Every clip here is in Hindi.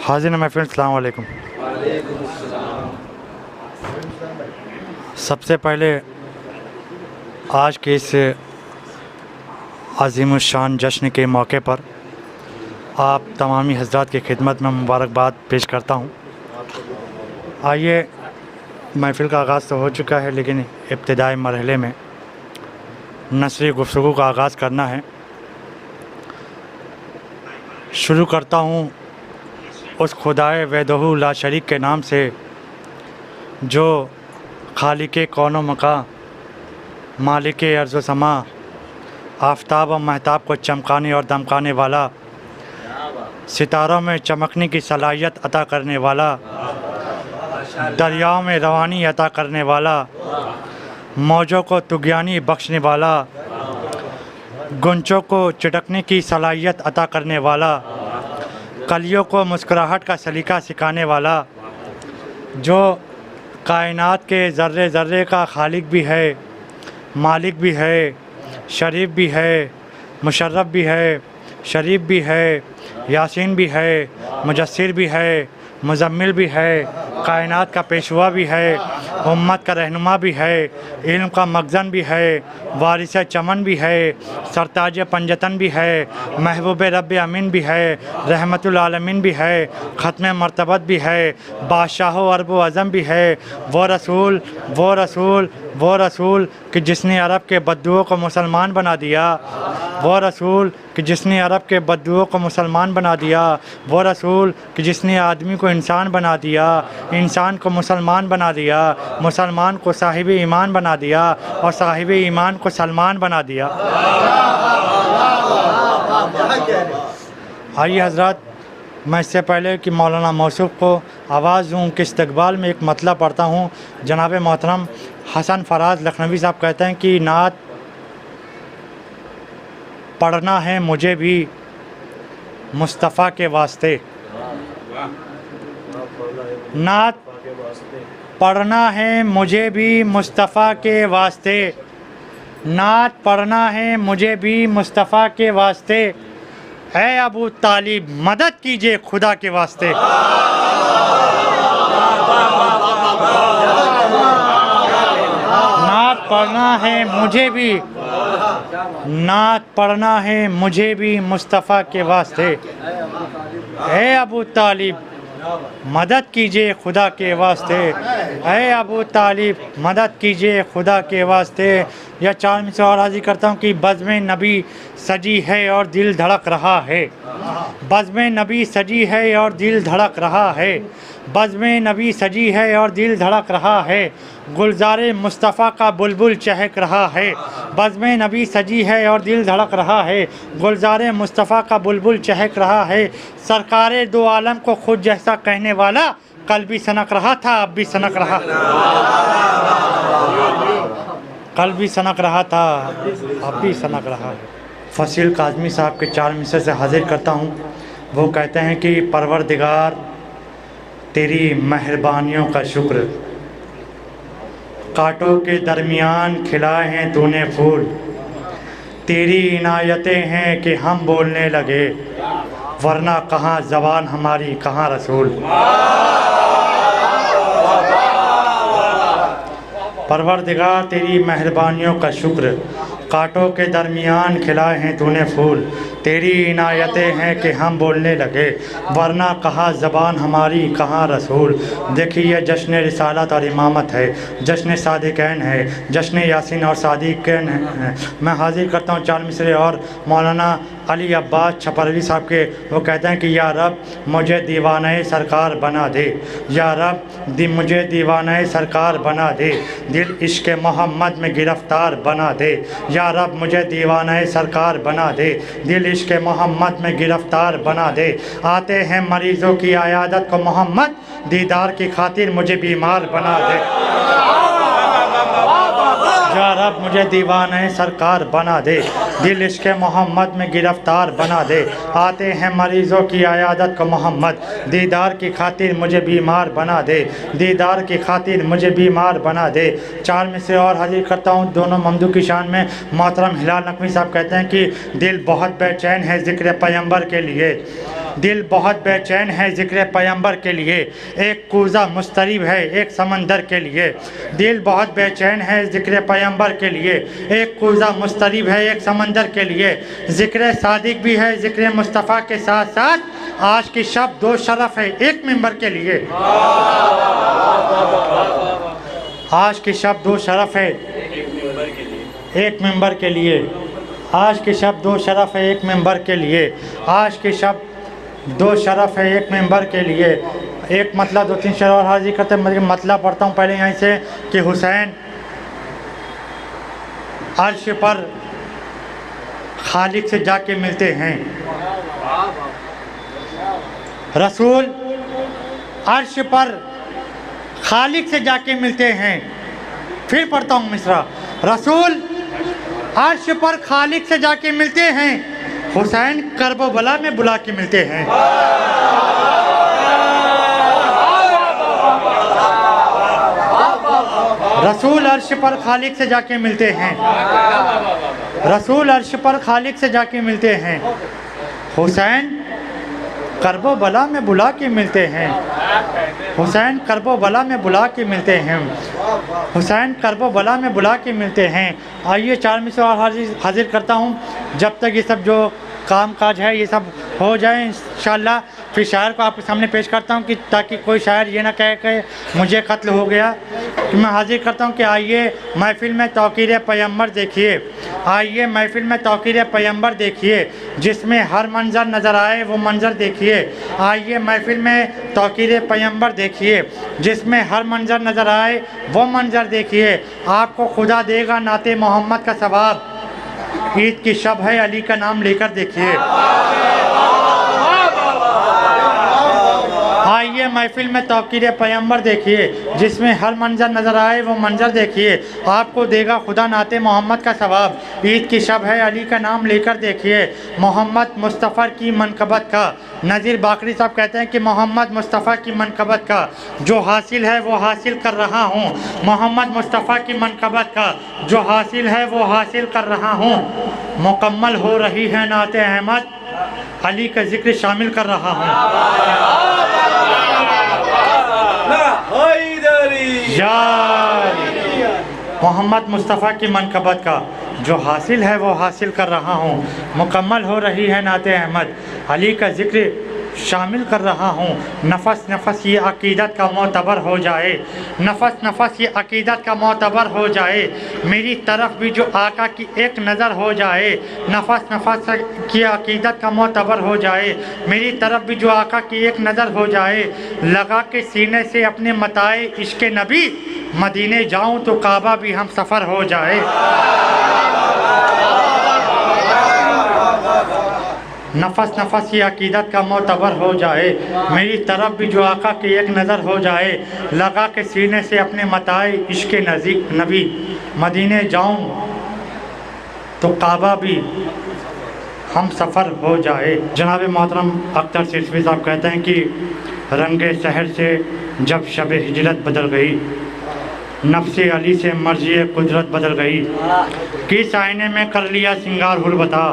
हाज़िर महफ़िल, अस्सलाम वालेकुम। सबसे पहले आज के इस अज़ीमुश्शान जश्न के मौके पर आप तमामी हज़रात की खिदमत में मुबारकबाद पेश करता हूँ। आइए, महफ़िल का आगाज़ तो हो चुका है, लेकिन इब्तिदाई मरहले में नस्री गुफ्तगू का आगाज़ करना है। शुरू करता हूँ उस खुदाए वहदहू ला शरीक के नाम से जो खालिके कौनो मका, मालिके अर्ज़ व समा, आफ़ताब और महताब को चमकाने और दमकाने वाला, सितारों में चमकने की सलाहियत अता करने वाला, दरियाओं में रवानी अता करने वाला, मौजों को तुग़यानी बख्शने वाला, गुंचों को चिटकने की सलाहियत अता करने वाला, कलियों को मुस्कुराहट का सलीका सिखाने वाला, जो कायनात के ज़र्रे ज़र्रे का खालिक भी है, मालिक भी है, शरीफ भी है, मुशर्रफ भी है, शरीफ भी है, यासीन भी है, मुजस्सिर भी है, मुज़म्मिल भी है, कायनात का पेशवा भी है, उम्मत का रहनुमा भी है, इल्म का मखज़न भी है, वारिस चमन भी है, सरताज पंजतन भी है, महबूब रब अमीन भी है, रहमतुल आलमीन भी है, ख़त्म मर्तबत भी है, बादशाह अरब व अज़म भी है। वो रसूल कि जिसने अरब के बद्दुओं को मुसलमान बना दिया, वो रसूल कि जिसने अरब के बद्दुओं को मुसलमान बना दिया, वो रसूल कि जिसने आदमी को इंसान बना दिया, इंसान को मुसलमान बना दिया, मुसलमान को साहिब ईमान बना दिया और साहिब ईमान को सलमान बना दिया। आइए हज़रात, मैं इससे पहले कि मौलाना मौसूफ़ को आवाज़ दूँ कि इस्तक़बाल में एक मतलब पढ़ता हूँ। जनाब मोहतरम हसन फराज लखनवी साहब कहते हैं कि नात पढ़ना है मुझे भी मुस्तफ़ा के वास्ते, नात पढ़ना है मुझे भी मुस्तफ़ा के वास्ते, नात पढ़ना है मुझे भी मुस्तफ़ा के वास्ते, है अबू तालिब मदद कीजिए खुदा के वास्ते। नात पढ़ना है मुझे भी, नात पढ़ना है मुझे भी मुस्तफ़ा के वास्ते, है अबू तालिब मदद कीजिए खुदा के वास्ते, है अबू तालिब मदद कीजिए खुदा के वास्ते। यह चार में से और हाजिर करता हूँ कि बज़्म नबी सजी है और दिल धड़क रहा है, बज़्म नबी सजी है और दिल धड़क रहा है, बज़्म नबी सजी है और दिल धड़क रहा है, गुलज़ारे मुस्तफ़ा का बुलबुल चहक रहा है, बज़्म नबी सजी है और दिल धड़क रहा है, गुलज़ारे मुस्तफ़ा का बुलबुल चहक रहा है, सरकारे दो आलम को खुद जैसा कहने वाला, कल भी सनक रहा था अब भी सनक रहा, कल भी सनक रहा था अब भी सनक रहा है। फ़सील काज़मी साहब के चार मिसरे से हाजिर करता हूँ। वो कहते हैं कि परवरदिगार तेरी मेहरबानियों का शुक्र, कांटों के दरमियान खिलाए हैं तूने फूल, तेरी इनायतें हैं कि हम बोलने लगे, वरना कहाँ ज़बान हमारी कहाँ रसूल। परवरदिगार तेरी मेहरबानियों का शुक्र, कांटों के दरमियान खिलाए हैं तूने फूल, तेरी इनायतें हैं कि हम बोलने लगे, वरना कहाँ ज़बान हमारी कहाँ रसूल। देखिए, यह जश्न रिसालत और इमामत है, जश्न सादिक़ैन है, जश्न यासीन और सादिक़ैन है। मैं हाजिर करता हूँ चार मिसरे और मौलाना अली अब्बास छपरवी साहब के। वो कहते हैं कि या रब मुझे दीवाने सरकार बना दे, या रब मुझे दीवाने सरकार बना दे, दिल इश्क़ मोहम्मद में गिरफ़्तार बना दे, या रब मुझे दीवाने सरकार बना दे, दिल इश्क़ मोहम्मद में गिरफ़्तार बना दे। आते हैं मरीज़ों की आयादत को मोहम्मद, दीदार की खातिर मुझे बीमार बना दे। या रब मुझे दीवाने सरकार बना दे, दिल इश्क़ मोहम्मद में गिरफ़्तार बना दे। आते हैं मरीज़ों की आयादत को मोहम्मद, दीदार की खातिर मुझे बीमार बना दे, दीदार की खातिर मुझे बीमार बना दे। चार में से और हाजिर करता हूँ दोनों ममदू की शान में। मोहतरम हिलाल नकवी साहब कहते हैं कि दिल बहुत बेचैन है ज़िक्र पैगंबर के लिए, दिल बहुत बेचैन है ज़िक्र पैगंबर के लिए, एक कूज़ा मुस्तरिब है एक समंदर के लिए। दिल बहुत बेचैन है ज़िक्र पैगंबर के लिए, एक कूज़ा मुस्तरिब है एक समंदर के लिए। ज़िक्र सादिक भी है ज़िक्र मुस्तफ़ा के साथ साथ, आज की शब दो शरफ़ है एक मिंबर के लिए। आज की शब दो शरफ़ है एक मिंबर के लिए। आज की शब दो शरफ़ है एक मिंबर के लिए। आज की शब दो शरफ़ है एक मिंबर के लिए। एक मतलब दो तीन शेर और हाजिर करते हैं, मतलब पढ़ता हूँ पहले यहीं से कि हुसैन अर्श पर खालिक से जाके मिलते हैं। रसूल अर्श पर खालिक से जाके मिलते हैं। फिर पढ़ता हूँ मिसरा, रसूल अर्श पर खालिक से जाके मिलते हैं, हुसैन करबला में बुला के मिलते हैं। रसूल अर्श पर खालिक से जाके मिलते हैं। रसूल अर्श पर खालिक से जाके मिलते हैं, हुसैन करबला में बुला के मिलते हैं। हुसैन करबला में बुला के मिलते हैं। हुसैन करबला में बुला के मिलते हैं। आइए 4 मिसरे और हाजिर करता हूँ, जब तक ये सब जो काम काज है ये सब हो जाए इंशाअल्लाह फिर शायर को आपके सामने पेश करता हूँ, कि ताकि कोई शायर ये ना कहे कि मुझे कत्ल हो गया। कि मैं हाजिर करता हूँ कि आइए महफिल में तौकीर पैगंबर देखिए। आइए महफिल में तौकीर पैगंबर देखिए, जिसमें हर मंजर नज़र आए वो मंजर देखिए। आइए महफिल में तौकीर पैगंबर देखिए, जिसमें हर मंजर नज़र आए वो मंजर देखिए। आपको खुदा देगा नाते मोहम्मद का सवाब, ईद की शब है अली का नाम लेकर देखिए। आइए महफिल में तौकीर पैगंबर देखिए, जिसमें हर मंजर नज़र आए वो मंजर देखिए। आपको देगा खुदा नाते मोहम्मद का सवाब, ईद की शब है अली का नाम लेकर देखिए। मोहम्मद मुस्तफ़ा की मनकबत का, नज़ीर बाकरी साहब कहते हैं कि मोहम्मद मुस्तफ़ा की मनकबत का जो हासिल है वो हासिल कर रहा हूँ। मोहम्मद मुस्तफ़ा की मनकबत का जो हासिल है वो हासिल कर रहा हूँ। मुकम्मल हो रही है नाते अहमद, अली का जिक्र शामिल कर रहा हूँ। मोहम्मद मुस्तफ़ा की मनकबत का जो हासिल है वो हासिल कर रहा हूँ। मुकम्मल हो रही है नाते अहमद, अली का जिक्र शामिल कर रहा हूँ। नफस नफस ये अकीदत का मोतबर हो जाए, नफस नफस ये अकीदत का मोतबर हो जाए। मेरी तरफ भी जो आका की एक नज़र हो जाए, नफस नफस की अकीदत का मोतबर हो जाए। मेरी तरफ भी जो आका की एक नज़र हो जाए, लगा के सीने से अपने मताए इश्क नबी, मदीने जाऊँ तो काबा भी हम सफ़र हो जाए। नफस नफस की अकीदत का मोतबर हो जाए, मेरी तरफ भी जो आका की एक नज़र हो जाए। लगा के सीने से अपने मताए इश्क नबी, मदीने जाऊँ तो काबा भी हम सफ़र हो जाए। जनाब मोहतरम अख्तर सिरफी साहब कहते हैं कि रंगे शहर से जब शब हिजरत बदल गई, नफ्से अली से मर्जी कुदरत बदल गई। किस आईने में कर लिया सिंगार हुल बता,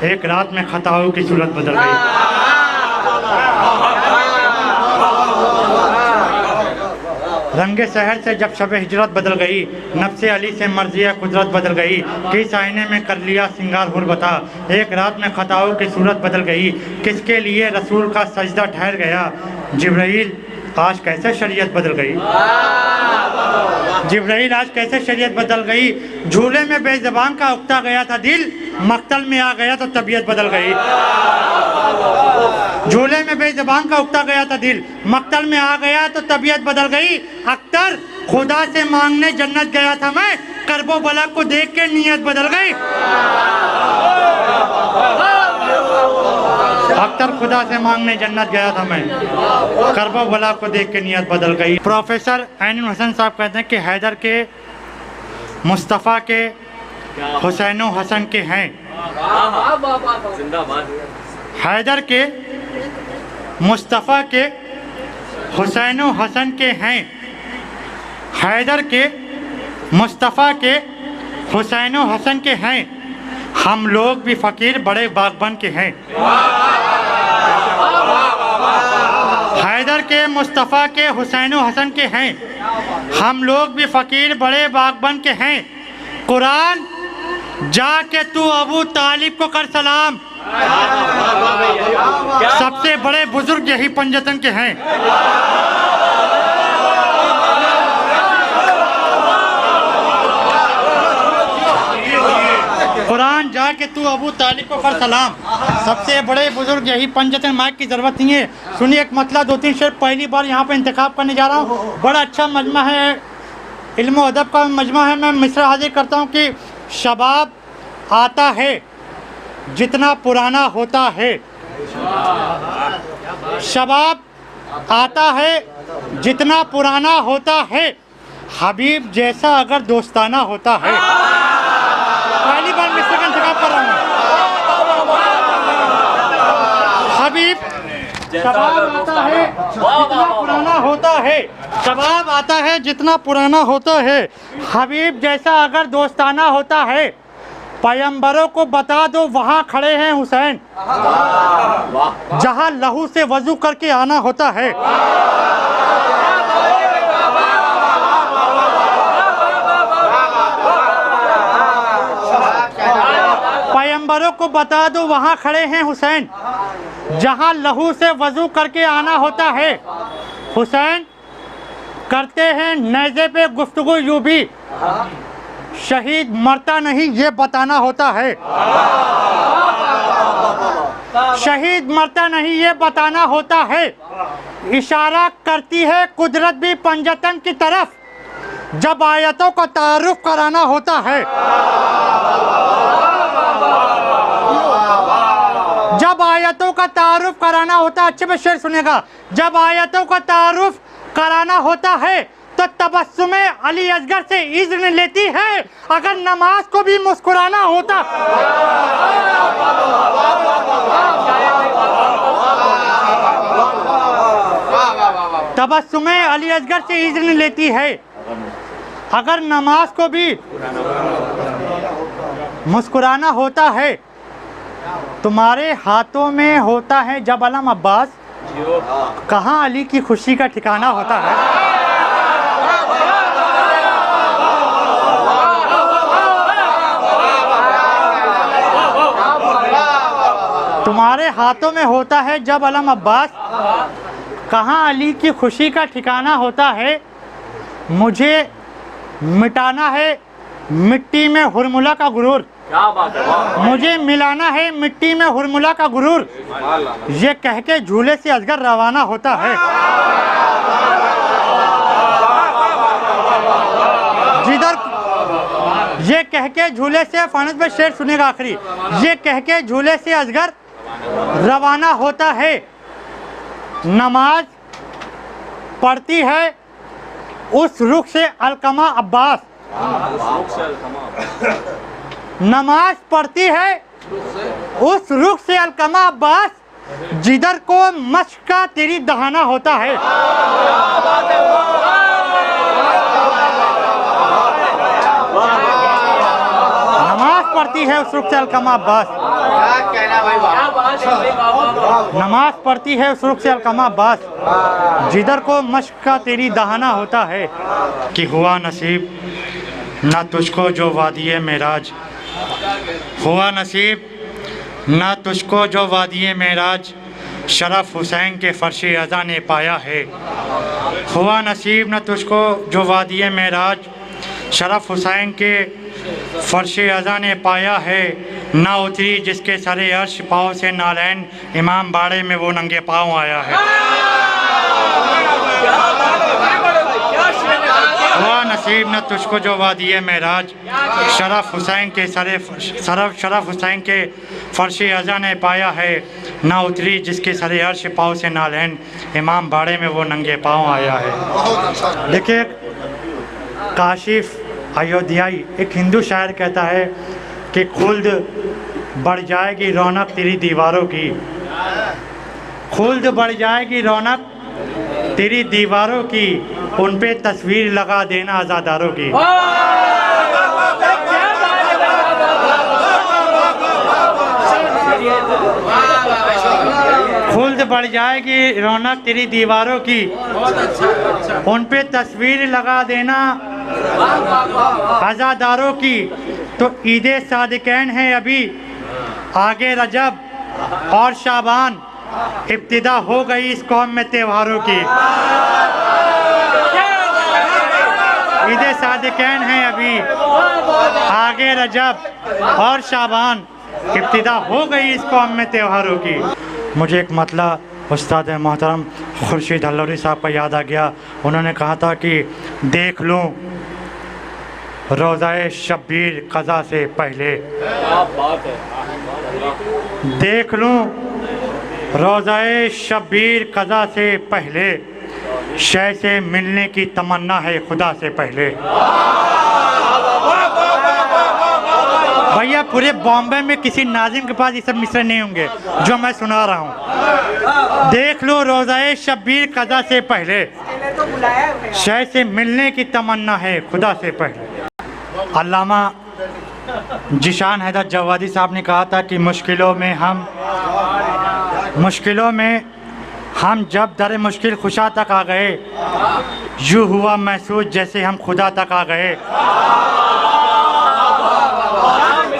एक रात में खताओं की सूरत बदल गई। रंगे शहर से जब शब हिजरत बदल गई, नफ्से अली से मर्जी कुदरत बदल गई। किस आईने में कर लिया सिंगार हुल बता, एक रात में खताओं की सूरत बदल गई। किसके लिए रसूल का सजदा ठहर गया, जिब्राइल आज कैसे शरीयत बदल गई। जिब्राइल आज कैसे शरीयत बदल गई। झूले में बेज़बान का उकता गया था दिल, मक्तल में आ गया तो तबीयत बदल गई। झूले में बेज़बान का उकता गया था दिल, मक्तल में आ गया तो तबीयत बदल गई। अख्तर खुदा से मांगने जन्नत गया था मैं, करबो बला को देख के नीयत बदल गई। अख्तर खुदा से मांगने जन्नत गया था मैं, करबो बला को देख के नीयत बदल गई। प्रोफेसर ऐनुल हसन साहब कहते हैं कि हैदर के मुस्तफ़ा के हुसैन हसन के हैं। हैदर के मुस्तफ़ा के हुसैन हसन के हैं। हैदर के मुस्तफ़ा के हुसैन हसन के हैं। हम लोग भी फ़कीर बड़े बागबान के हैं। हैदर के, मुस्तफ़ा के, हुसैन हसन के हैं। हम लोग भी फ़कीर बड़े बागबन के हैं। कुरान जाके तू अबू तालिब को कर सलाम। सबसे बड़े बुजुर्ग यही पंजतन के हैं। कुरान जाके तू अबू तालिब को कर सलाम। सबसे बड़े बुजुर्ग यही पंजतन। माइक की ज़रूरत नहीं है। सुनिए एक मतलब 2-3 शेर पहली बार यहाँ पे इंतखाब करने जा रहा हूँ। बड़ा अच्छा मजमा है, इल्म व अदब का मजमा है। मैं मिसरा हाजिर करता हूँ कि शबाब आता है जितना पुराना होता है। शबाब आता है जितना पुराना होता है। हबीब जैसा अगर दोस्ताना होता है। पहली बार मिसरे का इंतखाब कर रहा हूँ। हबीब शबाब आता है जितना पुराना होता है। शबाब आता है जितना पुराना होता है। हबीब जैसा अगर दोस्ताना होता है। पैगंबरों को बता दो वहाँ खड़े हैं हुसैन, जहाँ लहू से वजू करके आना होता है। पैगंबरों को बता दो वहाँ खड़े हैं हुसैन, जहाँ लहू से वजू करके आना होता है। हुसैन करते हैं नेज़े पे गुफ्तगू यूं भी, शहीद मरता नहीं ये बताना होता है। शहीद मरता नहीं ये बताना होता है। इशारा करती है कुदरत भी पंजतन की तरफ, जब आयतों का तारुफ कराना होता है। जब आयतों का तारुफ कराना होता है, अच्छे में शेर सुनेगा। जब आयतों का तारुफ कराना होता है तो तबस्सुमे अली असगर से इज़्न लेती है, अगर नमाज को भी मुस्कुराना होता। तबस्सुमे अली असगर से इज़्न लेती है, अगर नमाज को भी मुस्कुराना होता है। तुम्हारे हाथों में होता है जब अलम अब्बास, कहाँ अली की खुशी का ठिकाना होता है। तुम्हारे हाथों में होता है जब अलम अब्बास, कहाँ अली की खुशी का ठिकाना होता है। मुझे मिटाना है मिट्टी में हुरमुला का गुरूर, क्या बात है। मुझे मिलाना है मिट्टी में हुरमुला का गुरूर, ये कह के झूले से असगर रवाना होता है। जिधर ये कह के झूले से, फानस में शेर सुनेगा आखिरी, ये कह के झूले से असगर रवाना होता है। नमाज पढ़ती है उस रुख से अलकमा अब्बास, नमाज पढ़ती है उस रुख से अलकमा अब्बास, जिधर को मश्क का तेरी दहाना होता है। नमाज पढ़ती है उस रुख से अलकमा अब्बास, नमाज पढ़ती है उस रुख से अलकमा अब्बास, जिधर को मश्क का तेरी दहाना होता है। कि हुआ नसीब ना तुझको जो वादिये मेराज, हुआ नसीब ना तुझको जो वादिये मेराज, शरफ हुसैन के फर्श अज़ा ने पाया है। हुआ नसीब न तुझको जो वादिये मेराज, शरफ हुसैन के फर्श अज़ा ने पाया है। ना उतरी जिसके सरे अर्श पाँव से नालैन, इमाम बाड़े में वो नंगे पाँव आया है। हुआ नसीब न तुझको जो वादिये मेराज, शरफ हुसैन के शरफ हुसैन के फर्श अज़ा ने पाया है। ना उतरी जिसके सरे अर्श पाँव से नालैन, इमाम बाड़े में वो नंगे पाँव आया है। देखिए काशिफ अयोध्याई एक हिंदू शायर कहता है कि खुल्द बढ़ जाएगी रौनक तेरी दीवारों की, खुल्द बढ़ जाएगी रौनक तेरी दीवारों की, उन पे तस्वीर लगा देना आज़ादारों की। फुल्द बढ़ जाएगी रौनक तेरी दीवारों की, उन पे तस्वीर लगा देना अज़ादारों की। तो ईद सादिकैन है अभी, आगे रजब और शाबान, इब्तिदा हो गई इस कौम में त्योहारों की। ईद सादिकैन है अभी, आगे रजब और शाबान, इब्तिदा हो गई इस कौम में त्योहारों की। मुझे एक मतला उस्ताद मोहतरम खुर्शीद हल्लौरी साहब का याद आ गया। उन्होंने कहा था कि देख लूँ रोज़ाए शब्बीर क़ज़ा से पहले, देख लूँ रोज़ाए शब्बीर क़ज़ा से पहले, शय से मिलने की तमन्ना है खुदा से पहले। भैया पूरे बॉम्बे में किसी नाज़िम के पास ये सब मिसरे नहीं होंगे जो मैं सुना रहा हूँ। देख लो रोज़ाए शब्बीर क़ज़ा से पहले, शय से मिलने की तमन्ना है खुदा से पहले। अल्लामा जिशान हैदर जवादी साहब ने कहा था कि मुश्किलों में हम जब दर मुश्किल खुशा तक आ गए, यूँ हुआ महसूस जैसे हम खुदा तक आ गए।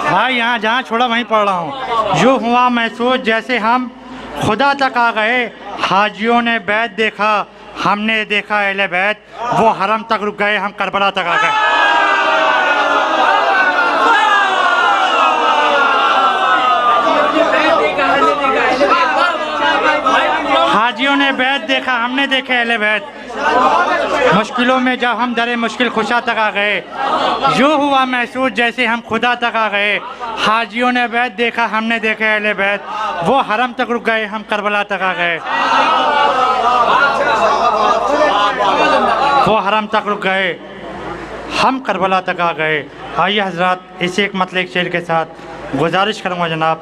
भाई यहाँ जहाँ छोड़ा वहीं पढ़ रहा हूँ। यूँ हुआ महसूस जैसे हम खुदा तक आ गए, हाजियों ने बैत देखा, हमने देखा अहले बैत, वो हरम तक रुक गए, हम करबला तक आ गए। हाजियों ने बैत देखा, हमने देखे अहले बैत, मुश्किलों में जब हम दरे मुश्किल खुशा तक आ गए, यूँ हुआ महसूस जैसे हम खुदा तक आ गए। हाजियों ने बैत देखा, हमने देखे अहले बैत, वो हरम तक रुक गए, हम करबला तक आ गए। वो हरम तक रुक गए, हम करबला तक आ गए। आइए हजरात इसी एक मतलब एक शेर के साथ गुजारिश करूँगा जनाब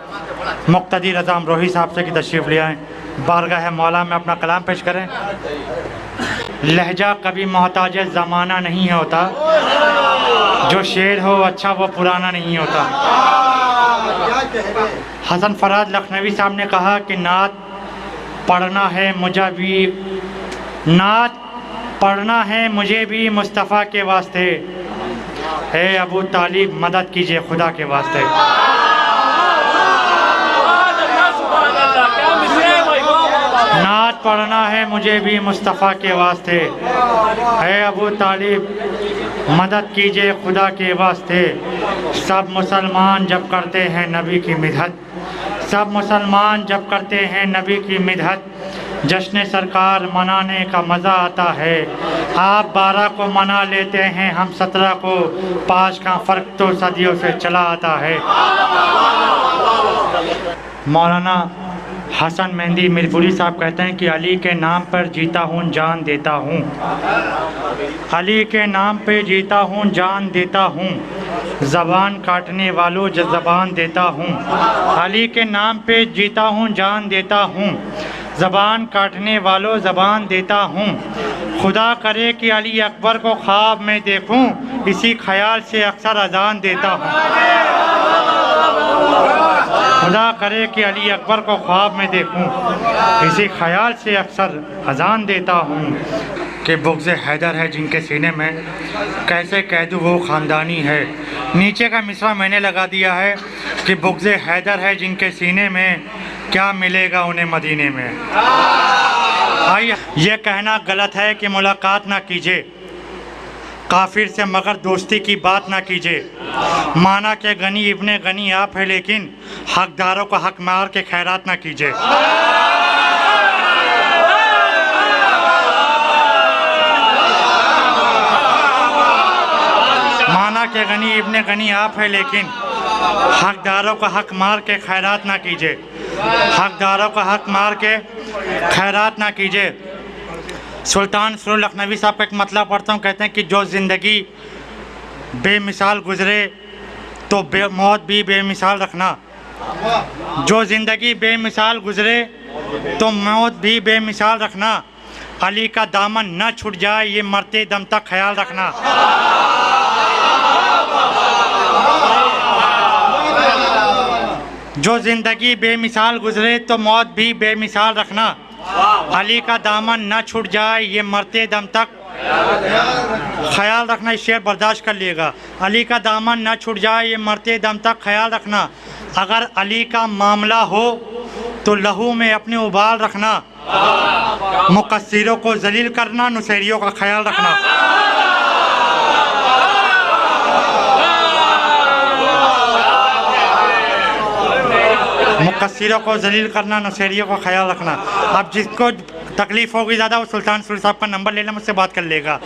मुक्तदी रज़ा अमरोही साहब से कि तशरीफ़ ले आएँ, बारगाह मौला में अपना कलाम पेश करें। लहजा कभी मोहताज ज़माना नहीं होता, जो शेर हो अच्छा वो पुराना नहीं होता। हसन फराज लखनवी साहब ने कहा कि नात पढ़ना है मुझे भी मुस्तफ़ा के वास्ते, है अबू तालिब मदद कीजिए खुदा के वास्ते। नात पढ़ना है मुझे भी मुस्तफ़ा के वास्ते, है अबू तालिब मदद कीजिए खुदा के वास्ते। सब मुसलमान जब करते हैं नबी की मिदहत, सब मुसलमान जब करते हैं नबी की मिदहत, जश्न सरकार मनाने का मज़ा आता है। आप 12 को मना लेते हैं, हम 17 को, 5 का फ़र्क तो सदियों से चला आता है। मौलाना हसन मेहंदी मिरपुरी साहब कहते हैं कि अली के नाम पर जीता हूँ जान देता हूँ, अली के नाम पे जीता हूँ जान देता हूँ, ज़बान काटने वालों ज़बान देता हूँ। अली के नाम पे जीता हूँ जान देता हूँ, ज़बान काटने वालों ज़बान देता हूँ। खुदा करे कि अली अकबर को ख्वाब में देखूँ, इसी ख्याल से अक्सर अजान देता हूँ। खुदा करे कि अली अकबर को ख्वाब में देखूं, इसी ख्याल से अक्सर अजान देता हूँ कि बुग़्ज़ हैदर है जिनके सीने में, कैसे कह दूँ वो ख़ानदानी है। नीचे का मिसरा मैंने लगा दिया है कि बुग़्ज़ हैदर है जिनके सीने में, क्या मिलेगा उन्हें मदीने में। आइए, ये कहना गलत है कि मुलाकात ना कीजिए काफिर से मगर दोस्ती की बात ना कीजिए। माना के गनी इब्ने गनी आप है, लेकिन हकदारों को हक मार के खैरात ना कीजिए। माना के गनी इब्ने गनी आप है, लेकिन हकदारों को हक मार के खैरात ना कीजिए। हकदारों को हक मार के खैरात ना कीजिए। सुल्तान सुर लखनवी साहब का एक मतलब पढ़ता हूँ, कहते हैं कि जो ज़िंदगी बेमिसाल गुज़रे तो मौत भी बेमिसाल रखना। जो ज़िंदगी बेमिसाल गुज़रे तो मौत भी बेमिसाल रखना। अली का दामन न छूट जाए ये मरते दम तक ख्याल रखना। जो ज़िंदगी बेमिसाल गुजरे तो मौत भी बेमिसाल रखना। अली का दामन न छूट जाए ये मरते दम तक ख्याल रखना। इस शेर बर्दाश्त कर लिएगा। अली का दामन न छूट जाए ये मरते दम तक ख्याल रखना। अगर अली का मामला हो तो लहू में अपने उबाल रखना। मुकस्सिरों को जलील करना, नुसैरियों का ख्याल रखना। मुकस्सिरों को जलील करना, नुसैरियों का ख्याल रखना। अब जिसको तकलीफ़ होगी ज़्यादा वो सुल्तान सूरी साहब का नंबर ले लेना, मुझसे बात कर लेगा।